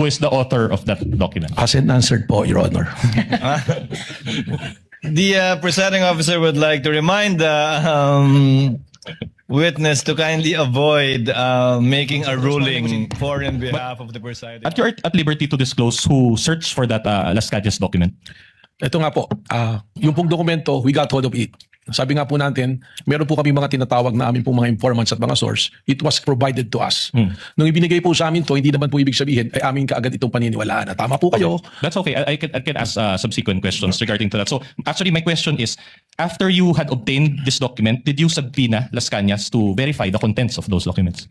who is the author of that document? As and answered po, Your Honor. The presiding officer would like to remind the witness to kindly avoid making a ruling for and behalf of the presiding. At you're at liberty to disclose who searched for that Las Cañas document. Ito nga po, yung pong dokumento, we got hold of it. Sabi nga po natin, meron po kami mga tinatawag na amin pong mga informants at mga source. It was provided to us. Nung ibinigay po sa amin to, hindi naman po ibig sabihin, ay amin kaagad itong paniniwalaan. Tama po kayo. That's okay. I can ask subsequent questions regarding to that. So actually, my question is, after you had obtained this document, did you subpoena Las Cañas to verify the contents of those documents?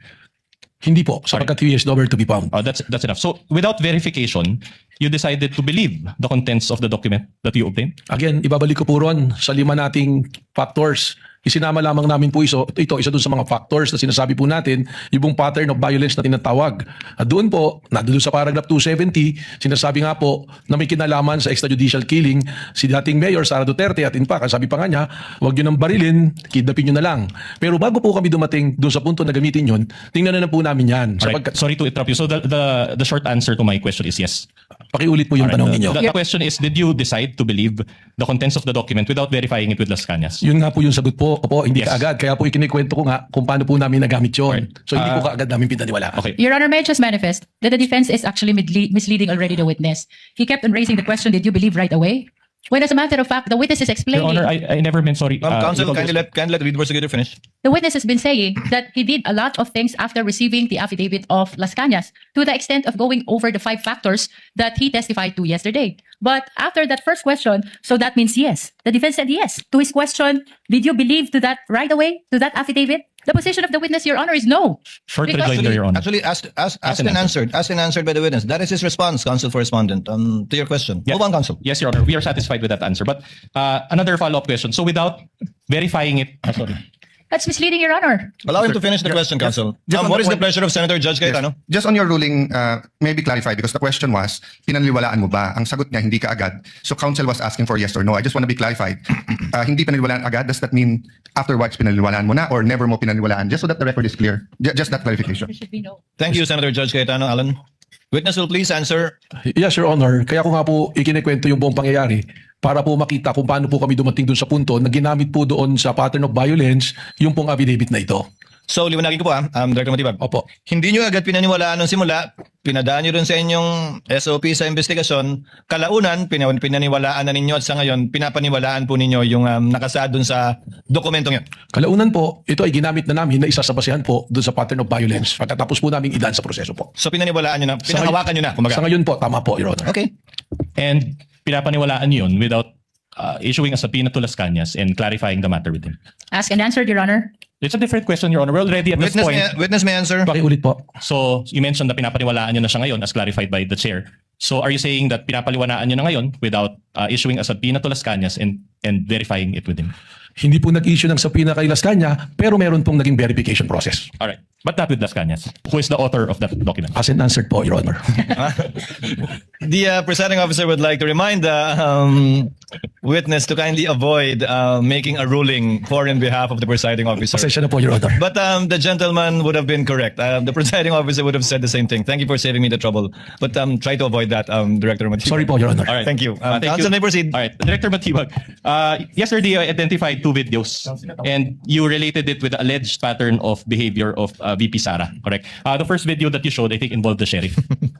Hindi po, sapagkat he is nowhere to be found. That's enough. So without verification, you decided to believe the contents of the document that you obtained? Again, ibabalik ko po ron sa 5 nating factors. Isinama lamang namin po ito isa dun sa mga factors na sinasabi po natin, yung pattern of violence na tinatawag. At doon po, doon sa paragraph 270, sinasabi nga po na may kinalaman sa extrajudicial killing si dating Mayor Sara Duterte at in fact, sabi pa nga niya, huwag nyo nang barilin, kidnapin nyo na lang. Pero bago po kami dumating doon sa punto na gamitin yun, tingnan na po namin yan. Right. Sorry to interrupt you. So the short answer to my question is yes. Pakiulit po yung tanong ninyo. The question is, did you decide to believe the contents of the document without verifying it with Las Cañas? Yun nga po yung sagot po. Opo, hindi Yes. kaagad. Kaya po ikinikwento ko nga kung paano po namin nagamit yun. Right. So hindi po kaagad namin pinaniwalaan. Okay. Your Honor, may I just manifest that the defense is actually misleading already the witness. He kept on raising the question, did you believe right away? When as a matter of fact, the witness is Your explaining. Honor, I never meant sorry. Counsel, because- kindly let the prosecutor finish. The witness has been saying that he did a lot of things after receiving the affidavit of Las Cañas to the extent of going over the 5 factors that he testified to yesterday. But after that first question, so that means yes. The defense said yes. To his question, did you believe to that right away, to that affidavit? The position of the witness, Your Honor, is no. Short Because- rejoinder, Your Honor. Actually, asked and answered by the witness. That is his response, counsel for respondent, to your question. Yeah. Move on, counsel. Yes, Your Honor. We are satisfied with that answer. But another follow-up question. So without verifying it, sorry. That's misleading, Your Honor. Allow him to finish the question, counsel. just on What the is the point- pleasure of Senator Judge Yes. Cayetano? Just on your ruling, maybe clarify because the question was, pinaniniwalaan mo ba? Ang sagot niya, hindi ka agad. So counsel was asking for yes or no. I just want to be clarified. Hindi pinaniniwalaan agad, does that mean afterwards pinaniniwalaan mo na or never mo pinaniniwalaan? Just so that the record is clear. Just that clarification. There should be no. Thank you, Senator Judge Cayetano. Alan. Witness will please answer. Yes, Your Honor. Kaya ko nga po ikinikwento yung buong pangyayari para po makita kung paano po kami dumating doon sa punto na ginamit po doon sa pattern of violence yung pong affidavit na ito. So, liwanagin ko po Director Matibag. Opo. Hindi nyo agad pinaniwalaan nung simula, pinadaan nyo rin sa inyong SOP sa investigasyon, kalaunan, pinaniwalaan na ninyo at sa ngayon, pinapaniwalaan po ninyo yung nakasaad dun sa dokumentong yun. Kalaunan po, ito ay ginamit na namin na isa sa basehan po doon sa pattern of violence. Pagkatapos po namin idaan sa proseso po. So, pinaniwalaan nyo na, pinahawakan nyo na. Kumaga. Sa ngayon po, tama po, Your Honor. Okay. And pinapaniwalaan yun without issuing a subpoena to Las Cañas and clarifying the matter with him. Asked and answered, Your Honor. It's a different question, Your Honor. We're already at this point. Witness may answer. Pakiulit po. So, you mentioned na pinapaniwalaan nyo na siya ngayon as clarified by the chair. So, are you saying that pinapaniwalaan nyo na ngayon without issuing a subpoena to Las Cañas and verifying it with him? Hindi po nag-issue ng subpoena kay Las Cañas, pero meron pong naging verification process. Alright. But not with Las Cañas. Who is the author of that document? As and answered po, Your Honor. The presiding officer would like to remind the witness to kindly avoid making a ruling for and behalf of the presiding officer. Pasensya na po, Your Honor. But the gentleman would have been correct. The presiding officer would have said the same thing. Thank you for saving me the trouble. But try to avoid that, Director Matibag. Sorry po, Your Honor. Alright. Thank you. Thank Counsel may proceed. Alright. Director Matibag, yesterday I identified 2 videos and you related it with the alleged pattern of behavior of VP Sara, correct? The first video that you showed, I think, involved the sheriff.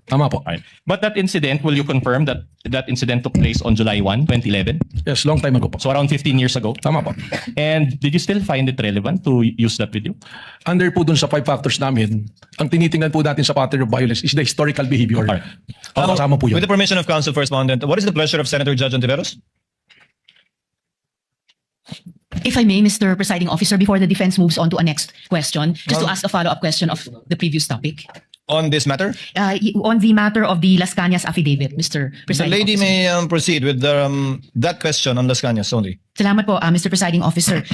Tama po. Alright. But that incident, will you confirm that that incident took place on July 1, 2011? Yes, long time ago po. So around 15 years ago. Tama po. And did you still find it relevant to use that video? Under po dun sa 5 factors namin, ang tinitingnan po natin sa pattern of violence is the historical behavior. Alright. Kasama po yun. With the permission of counsel for respondent, what is the pleasure of Senator Judge Ontiveros? If I may, Mr. Presiding Officer, before the defense moves on to a next question, just to ask a follow-up question of the previous topic. On this matter, On the matter of the Las Cañas affidavit, Mr. the Presiding lady Officer. may proceed with that question on Las Cañas only. Salamat po, Mr. Presiding Officer.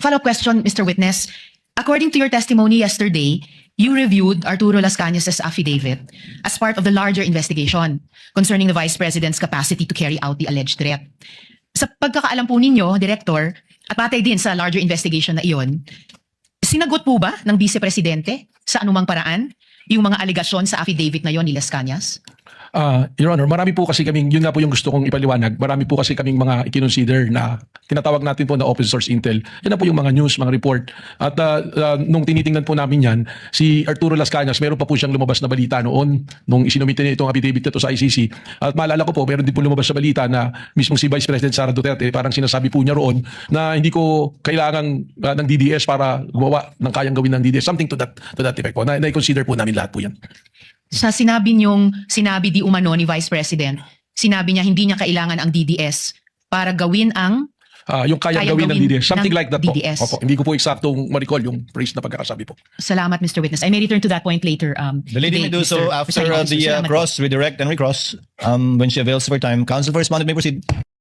Follow-up question, Mr. Witness. According to your testimony yesterday, you reviewed Arturo Las Cañas' affidavit as part of the larger investigation concerning the Vice President's capacity to carry out the alleged threat. Sa pagkakaalam po ninyo, Director, at batay din sa larger investigation na iyon, sinagot po ba ng Vice Presidente sa anumang paraan yung mga alegasyon sa affidavit na yon ni Las Cañas? Your Honor, marami po kasi kaming, yun nga po yung gusto kong ipaliwanag, marami po kasi kaming mga ikinonsider na tinatawag natin po na open source intel. Yan na po yung mga news, mga report. At nung tinitingnan po namin yan, si Arturo Las Cañas, meron pa po siyang lumabas na balita noon, nung isinumite niya itong affidavit na ito sa ICC. At maalala ko po, meron din po lumabas sa balita na mismong si Vice President Sara Duterte, parang sinasabi po niya roon na hindi ko kailangan ng DDS para gumawa ng kayang gawin ng DDS. Something to that effect po. Na-consider po namin lahat po yan. Sa sinabi di umano ni Vice President, sinabi niya hindi niya kailangan ang DDS para gawin ang Yung kayang gawin ng DDS. Something ng like that DDS. po. Opo. Hindi ko po eksaktong ma-recall yung phrase na pagkakasabi po. Salamat, Mr. Witness. I may return to that point later. The lady may do Mr. so after Presiding Officer. the Salamat po. cross, redirect and recross when she avails for time. Counsel for respondent may proceed.